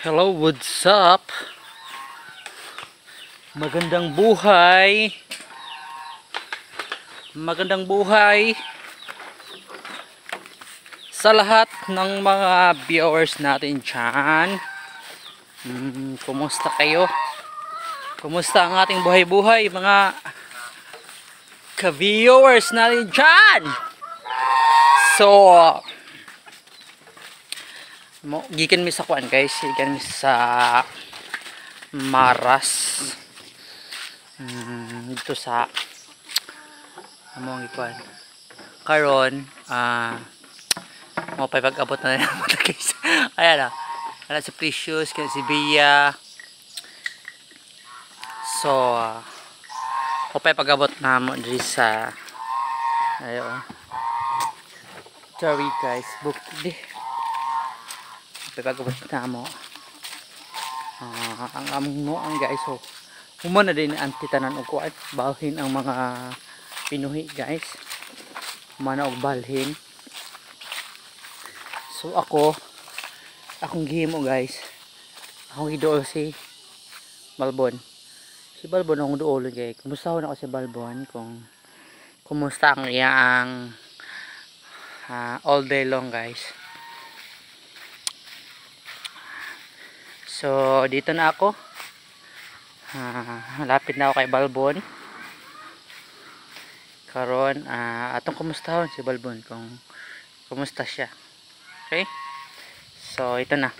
Hello, what's up? Magandang buhay. Magandang buhay sa lahat ng mga viewers natin dyan. Kumusta kayo? Kumusta ang ating buhay-buhay mga ka-viewers natin dyan? So, gikan mi sa kuan guys, gikan mi sa Maras. Dito sa among ikuan. Karon, mo pa pag-abot na naman guys. Ayan ana si Precious, kaya si Bia. So, mo pa pag-abot na mo diri sa ayo. Sorry guys, book di. Pag-abot na mo. Ang among noang guys, so humana din ang titanan og kuan, balhin ang mga pinuhi guys. Humana og balhin. So akong gihimo guys, akong giduol si Balbon. Si Balbon akong duol guys. Kumusta na ako si Balbon, kung kumusta ang iyang all day long guys. So dito na ako. Malapit na ako kay Balbon. Karon atong kumustahon si Balbon kung kumusta siya. Okay? So ito na.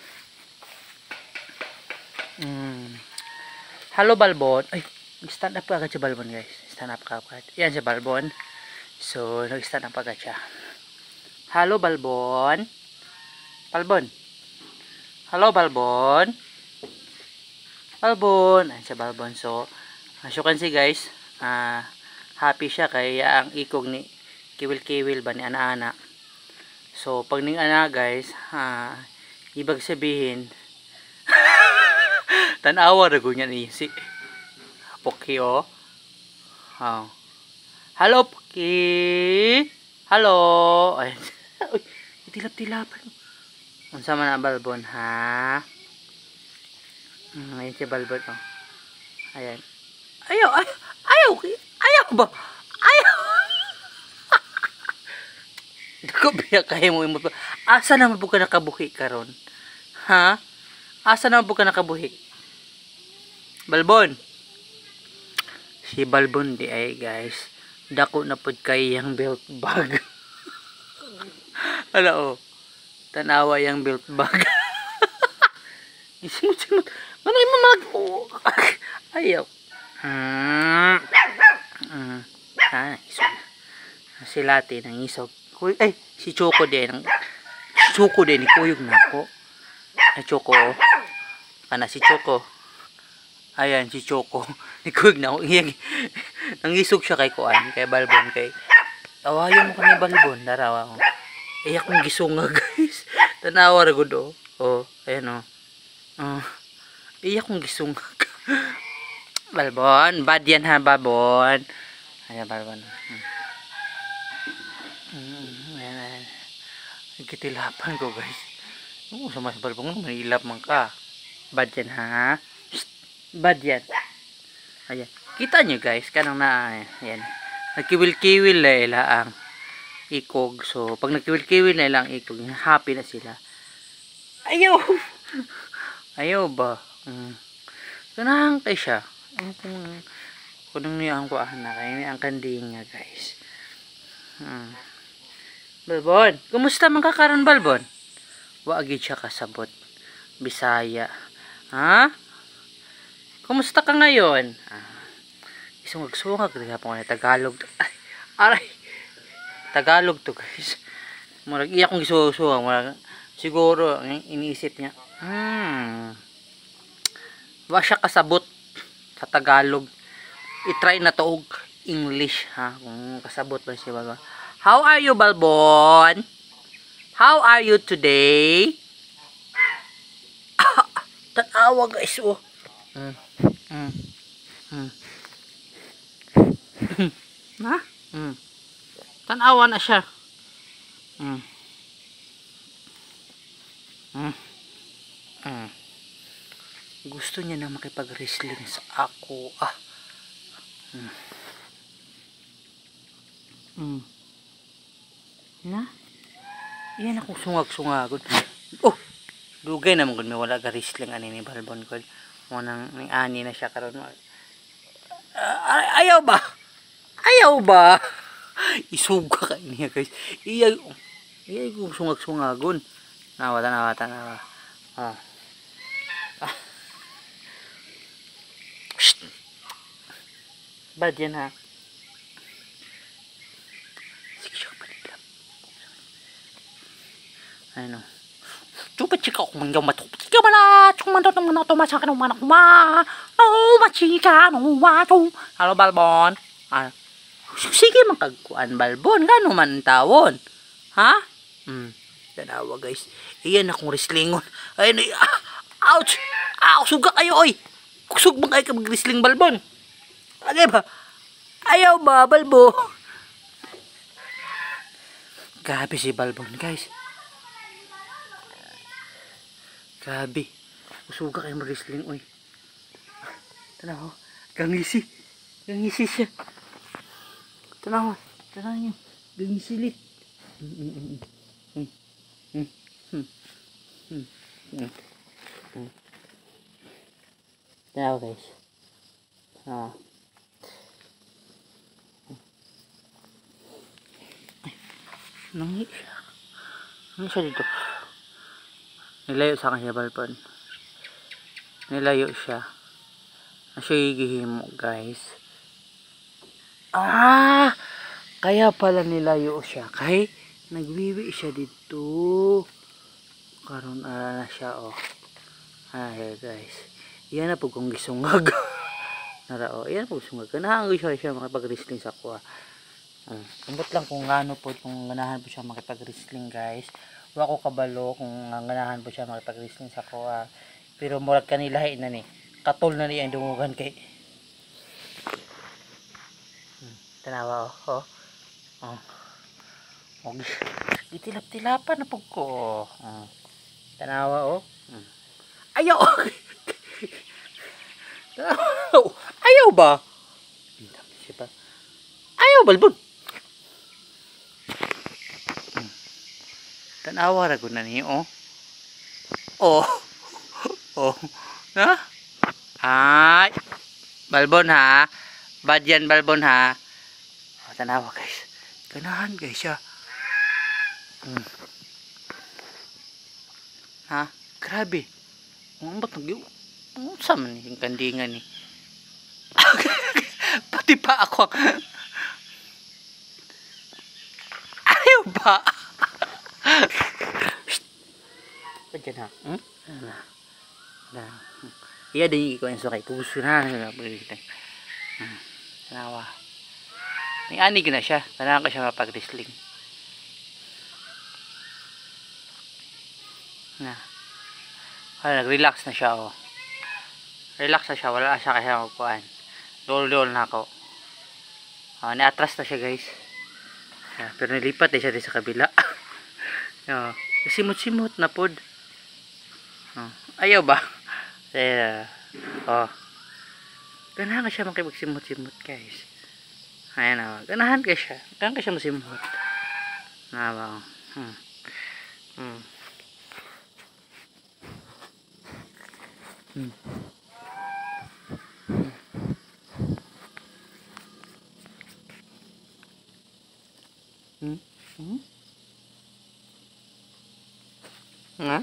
Hello Balbon. Ay, stand up agad si Balbon guys. Stand up ka agad. Yan si Balbon. So nag-stand up agad siya. Hello Balbon. Balbon. Hello Balbon. Balbon. Ayan si Balbon. So as you can see guys, happy siya kaya ang ikog ni kiwil-kiwil ba ni ana-ana. So pag ning ana guys, ibig sabihin tanawa ra gunya ni si Poki oh. Hello Poki. Hello. Ay, itilap-tilapan. Unsa man ang Balbon ha? Ayan si Balbon oh. Ayan. Ayaw ba? Ayaw. Dako biya kay mo imo. Asa naman po ka nakabuhi karon? Ha? Asa naman po ka nakabuhi? Balbon. Si Balbon di ay guys. Dako na pud kay yang belt bag. Ala oh. Tanawa yang belt bag. Isimot. Manay mo mag ayaw. Si Lati nang isog. Ay, si Choco din. Si Choco din ni kuyog na ako. Ay Choco. Kana si Choco. Ayan si Choco. Ni kuyog na ako. Nangisog siya kay kuan, kay Balbon kay. Tawayon mo kani Balbon, darawa ko. Ay akong gisunga guys. Tanawa ra gud oh. Oh, ayan oh. Ay akong gisunga. Balbon, bad yan ha Balbon. Ayan Balbon. Ayan. Nagkitilapan ko guys. Sa mas Balbon, manilap man ka. Bad yan ha. Bad yan. Ayan. Kita nyo guys, kanang na, ayan. Nagkiwil-kiwil na ilang ikog. So, pag nagkiwil-kiwil na ilang ikog, happy na sila. Ayaw! Ayaw ba? Ganahan kay siya. Kung niya ang kuahan na kayo, ang kanding nga guys. Balbon, kumusta man ka karon Balbon? Waagid siya kasabot. Bisaya. Ha? Kumusta ka ngayon? Isungag-sungag rin po na Tagalog. Aray. Tagalog to guys. Murag iya kong isusuwang. Murag siguro iniisip niya. Wa siya kasabot sa Tagalog. I-try na to og English ha. Kung kasabot ba siya ba. How are you Balbon? How are you today? Tanawa guys oh. Na? Tanawa na siya. Gusto niya na makipag-wrestling sa ako. Na? Iyan akong sungag-sungagon. Oh! Dugay naman kung may wala ka wrestling ani ni Balbon ko. Munang ning ani na siya karon. Ayaw ba? Ayaw ba? Isuga ka niya guys. Iyay kong sungag-sungagon. Nawa. Shh. Bad yan ha. Ano? Coba chika ako man yaw mato. Chika mana, cuma manto naman ako masakan ng manak ma. No, machika, no wato. Halo Balbon. Sige man kagkuan Balbon, gano man tawon. Ha? Tanawa guys. Iyan akong wrestlingon. Ayun, ouch! Suga kayo oy. Kusog man kayo mag-wrestling Balbon. Agay ba? Ayaw ba Balbo? Grabe si Balbon guys. Grabe. Usuga kayo mag-wrestling, oy. Tanaw. Gangisi. Gangisi siya. Tanaw. Tanaw niyo. Gangisilit. Tanaw, guys. Nangi siya. Ano siya dito? Nilayo sa kanya Balbon. Nilayo siya. Siya gihimo guys. Kaya pala nilayo siya. Kay nagwiwi siya dito. Karon na siya oh. Guys. Iyan na po kong gisungag. Nara oh. Iyan po sungag. Ganahan ko siya makipag-wrestling sa kuha. Ambot lang kung ano po kung ganahan po siya makipag-wrestling guys. Wa ko kabalo kung ganahan po siya makipag-wrestling sa kuha. Pero murag kanilahi na ni. Katol na niya ang dungugan kay. Tanawa oh. Gitilap-tilapan na po ko. Tanawa oh. Ayaw. Ayaw ba? Ayaw Balbon. Tanawa ra gud na ni oh. Na? Ay. Balbon ha. Bad yan Balbon ha. Tanawa guys. Ganahan guys siya. Ha? Grabe. Ang ba't sa man yung kandingan ni. Pati pa ako. Ayaw ba? Diyan ha. Iya din ko yung sukay. Puso na. Tanawa. May ani na siya. Tanawa ka siya mapag-wrestling. Nag-relax na siya oh. Relax na siya. Wala siya kaya magpuan. Dol-dol na ako. Ni-atras na siya guys. Pero nilipat siya din sa kabila. Simot-simot na pod. Ayaw ba? Ganahan ka siya makipagsimot-simot guys. Ayan o. Ganahan ka siya. Ganahan ka siya masimot. Nawa. Nga?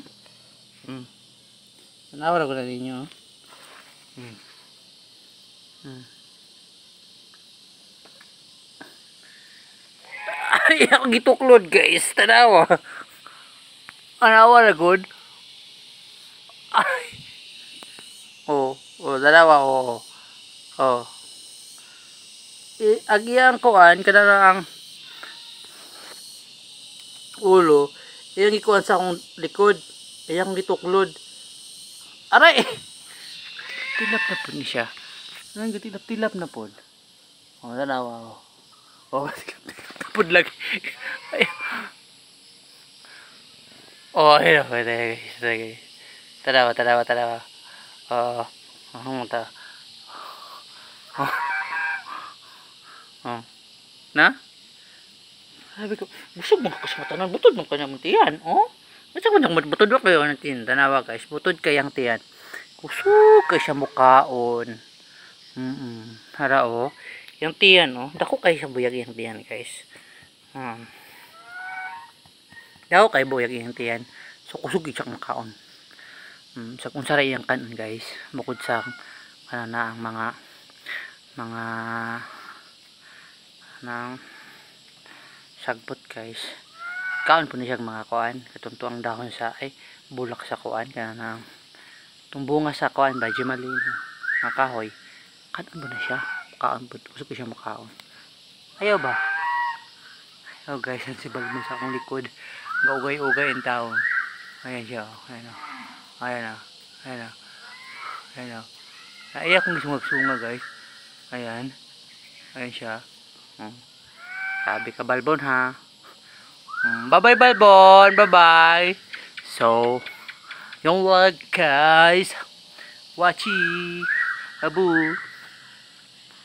Tanawa ko na ninyo. Ay, ako gituklod guys. Tanawa. Tanawa na good. Ay. Tanawa agiyang kuan kada ang ulo. Iyang ikuan sa akong likod. Iyang gituklod. Aray! Tilap na po ni siya. Tilap na po. Tanawa kapod lagi. Ayun. Tanawa. Ano mo ta? Oh, oh. Na? Sabi ko, busog mo ka sa matanan, butod mo ka ng tiyan, oh. Basta ko nang butod ko kayo ng tiyan, tanawa guys, butod kayang tiyan. Kusog kay siya mukaon. Hara oh. Yung tiyan oh, dako kay siya buyag yung tiyan guys. Dako kay buyag yung tiyan. So kusog siya mukaon. Sa kung saray yung kanon guys, bukod sa na ang mga ng sagbot guys. Kaon po niya mga kuan, katunto ang dahon sa ay bulak sa kuan kana tung bunga sa kuan ba jimalin nga kahoy. Kanon po na siya. Kaon po, gusto ko siya makaon. Ayaw ba? Ayaw guys, si Balbon sa akong likod. Gaugay-ugay ang tao. Ayan siya, ayan o. Ayan o. Ayan o. Ayan o. Ay akong sungag-sunga guys. Ayan. Ayan siya. Sabi ka Balbon ha. Bye-bye Balbon. Bye-bye. So, yung vlog guys. Watching. Abu.